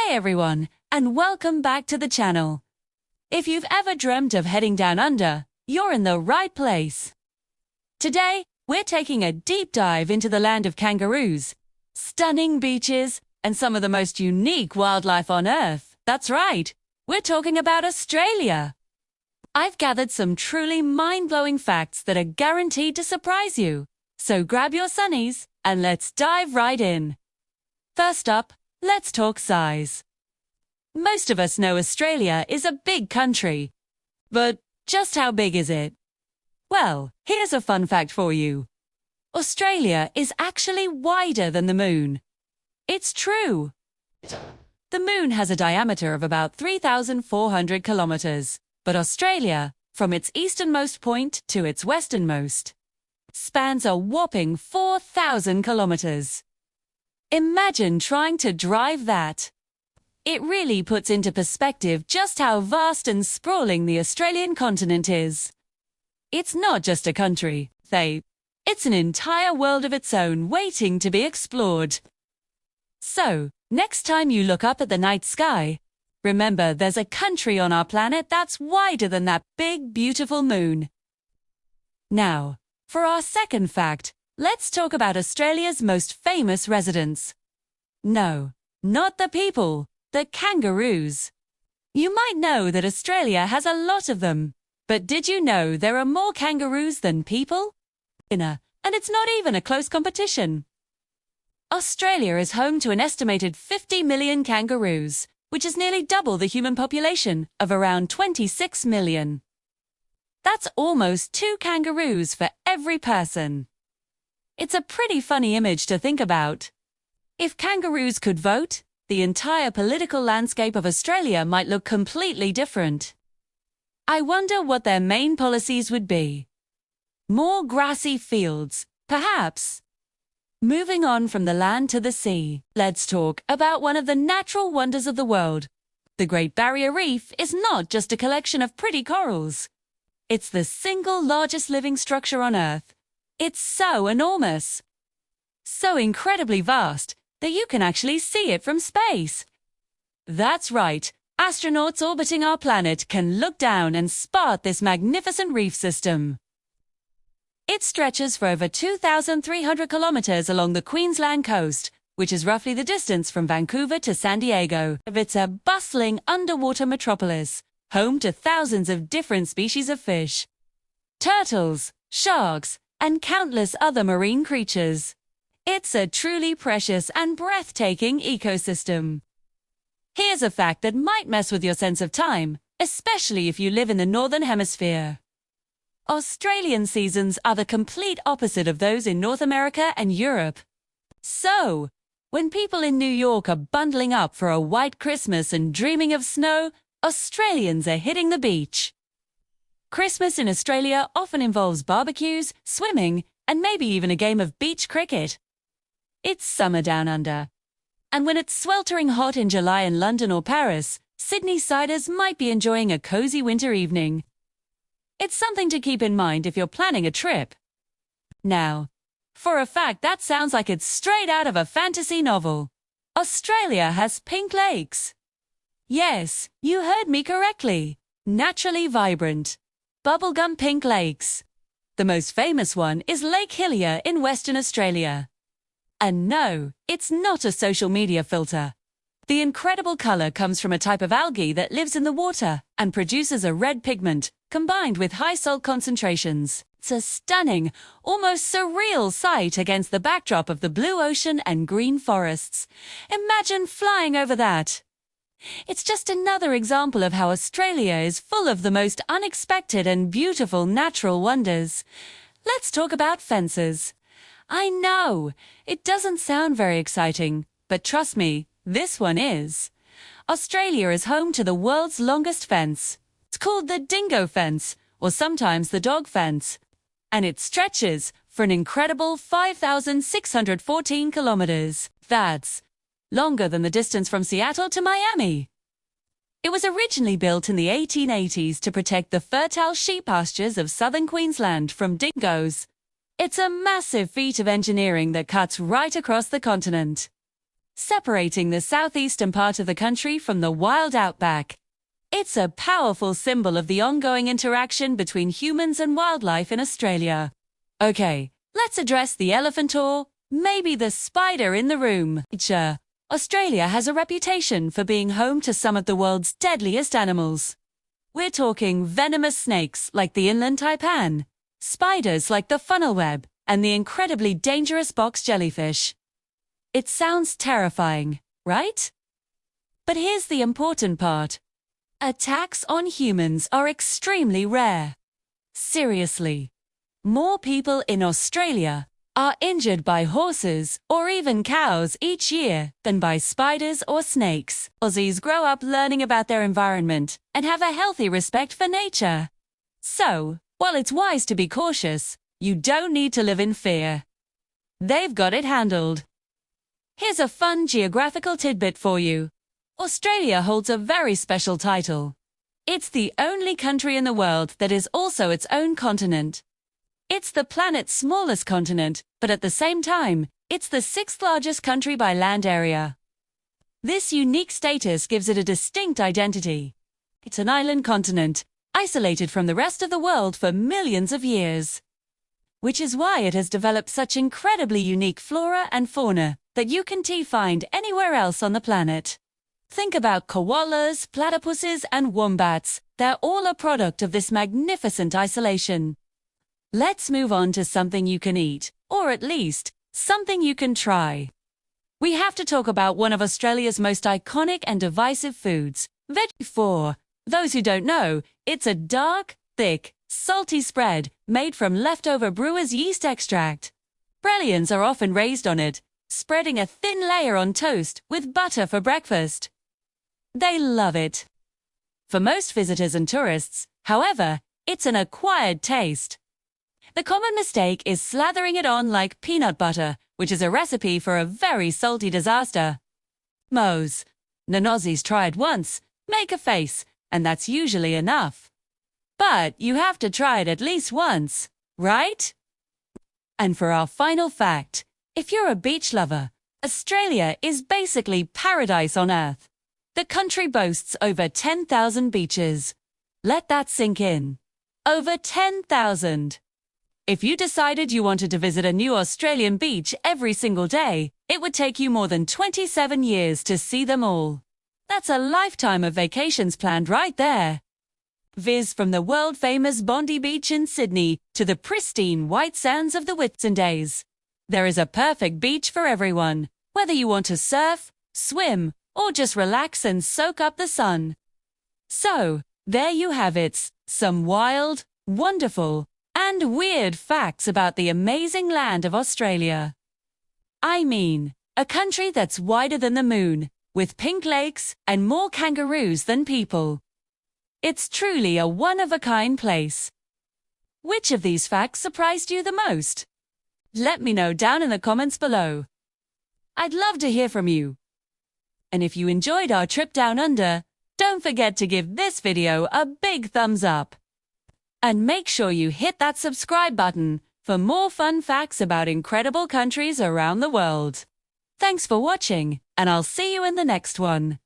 Hey everyone, and welcome back to the channel. If you've ever dreamt of heading down under, you're in the right place. Today, we're taking a deep dive into the land of kangaroos, stunning beaches, and some of the most unique wildlife on Earth. That's right, we're talking about Australia. I've gathered some truly mind-blowing facts that are guaranteed to surprise you. So grab your sunnies, and let's dive right in. First up, let's talk size. Most of us know Australia is a big country. But just how big is it? Well, here's a fun fact for you. Australia is actually wider than the moon. It's true. The moon has a diameter of about 3,400 kilometers, but Australia, from its easternmost point to its westernmost, spans a whopping 4,000 kilometers. Imagine trying to drive that. It really puts into perspective just how vast and sprawling the Australian continent is. It's not just a country, it's an entire world of its own waiting to be explored. So, next time you look up at the night sky, remember there's a country on our planet that's wider than that big, beautiful moon. Now, for our second fact, let's talk about Australia's most famous residents. No, not the people, the kangaroos. You might know that Australia has a lot of them, but did you know there are more kangaroos than people? And it's not even a close competition. Australia is home to an estimated 50 million kangaroos, which is nearly double the human population of around 26 million. That's almost 2 kangaroos for every person. It's a pretty funny image to think about. If kangaroos could vote, the entire political landscape of Australia might look completely different. I wonder what their main policies would be. More grassy fields, perhaps. Moving on from the land to the sea, let's talk about one of the natural wonders of the world. The Great Barrier Reef is not just a collection of pretty corals. It's the single largest living structure on Earth. It's so enormous, so incredibly vast that you can actually see it from space. That's right, astronauts orbiting our planet can look down and spot this magnificent reef system. It stretches for over 2,300 kilometers along the Queensland coast, which is roughly the distance from Vancouver to San Diego. It's a bustling underwater metropolis, home to thousands of different species of fish, turtles, sharks, and countless other marine creatures. It's a truly precious and breathtaking ecosystem. Here's a fact that might mess with your sense of time, especially if you live in the Northern Hemisphere. Australian seasons are the complete opposite of those in North America and Europe. So, when people in New York are bundling up for a white Christmas and dreaming of snow, Australians are hitting the beach. Christmas in Australia often involves barbecues, swimming, and maybe even a game of beach cricket. It's summer down under. And when it's sweltering hot in July in London or Paris, Sydney-siders might be enjoying a cozy winter evening. It's something to keep in mind if you're planning a trip. Now, for a fact that sounds like it's straight out of a fantasy novel. Australia has pink lakes. Yes, you heard me correctly. Naturally vibrant, bubblegum pink lakes. The most famous one is Lake Hillier in Western Australia. And no, it's not a social media filter. The incredible color comes from a type of algae that lives in the water and produces a red pigment, combined with high salt concentrations. It's a stunning, almost surreal sight against the backdrop of the blue ocean and green forests. Imagine flying over that. It's just another example of how Australia is full of the most unexpected and beautiful natural wonders. Let's talk about fences. I know, it doesn't sound very exciting, but trust me, this one is. Australia is home to the world's longest fence. It's called the dingo fence, or sometimes the dog fence. And it stretches for an incredible 5,614 kilometers. That's longer than the distance from Seattle to Miami. It was originally built in the 1880s to protect the fertile sheep pastures of southern Queensland from dingoes. It's a massive feat of engineering that cuts right across the continent. separating the southeastern part of the country from the wild outback. It's a powerful symbol of the ongoing interaction between humans and wildlife in Australia. Okay, let's address the elephant or maybe the spider in the room. Australia has a reputation for being home to some of the world's deadliest animals. We're talking venomous snakes like the inland taipan, spiders like the funnel web, and the incredibly dangerous box jellyfish. It sounds terrifying, right? But here's the important part. Attacks on humans are extremely rare. Seriously. More people in Australia are injured by horses or even cows each year than by spiders or snakes. Aussies grow up learning about their environment and have a healthy respect for nature. So, while it's wise to be cautious, you don't need to live in fear. They've got it handled. Here's a fun geographical tidbit for you. Australia holds a very special title. It's the only country in the world that is also its own continent. It's the planet's smallest continent, but at the same time, it's the sixth largest country by land area. This unique status gives it a distinct identity. It's an island continent, isolated from the rest of the world for millions of years. Which is why it has developed such incredibly unique flora and fauna that you can't find anywhere else on the planet. Think about koalas, platypuses, and wombats. They're all a product of this magnificent isolation. Let's move on to something you can eat, or at least, something you can try. We have to talk about one of Australia's most iconic and divisive foods, veggie. For those who don't know, it's a dark, thick, salty spread made from leftover brewer's yeast extract. Australians are often raised on it, spreading a thin layer on toast with butter for breakfast. They love it. For most visitors and tourists, however, it's an acquired taste. The common mistake is slathering it on like peanut butter, which is a recipe for a very salty disaster. Mo's. Aussies try it once, make a face, and that's usually enough. But you have to try it at least once, right? And for our final fact, if you're a beach lover, Australia is basically paradise on Earth. The country boasts over 10,000 beaches. Let that sink in. Over 10,000. If you decided you wanted to visit a new Australian beach every single day, it would take you more than 27 years to see them all. That's a lifetime of vacations planned right there. Viz from the world-famous Bondi Beach in Sydney to the pristine white sands of the Whitsundays. There is a perfect beach for everyone, whether you want to surf, swim, or just relax and soak up the sun. So, there you have it, some wild, wonderful, and weird facts about the amazing land of Australia. I mean, a country that's wider than the moon, with pink lakes and more kangaroos than people. It's truly a one-of-a-kind place. Which of these facts surprised you the most? Let me know down in the comments below. I'd love to hear from you. And if you enjoyed our trip down under, don't forget to give this video a big thumbs up. And make sure you hit that subscribe button for more fun facts about incredible countries around the world. Thanks for watching, and I'll see you in the next one.